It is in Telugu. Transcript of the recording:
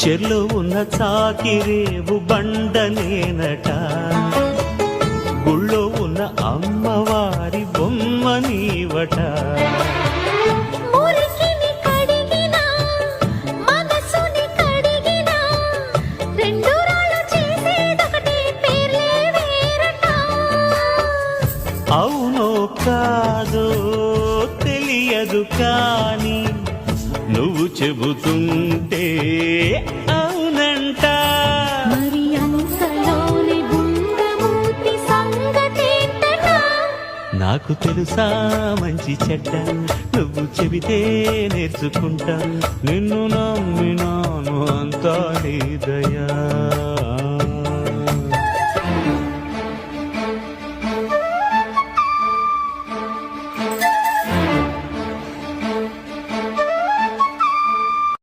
చెర్లో ఉన్న చాకిరేవు బండనేనట, గుళ్ళో ఉన్న అమ్మవారి బొమ్మ నీవట. అవునో కాదో తెలియదు కానీ నువ్వు చెబుతుంటే అవునంట. మరి అంతలోనే బుంగమూర్తి సంగతేంటట? నాకు తెలుసా మంచి చెడ్డ, నువ్వు చెబితే నేర్చుకుంటా. నిన్ను నమ్మినాను అంతా నీ దయ.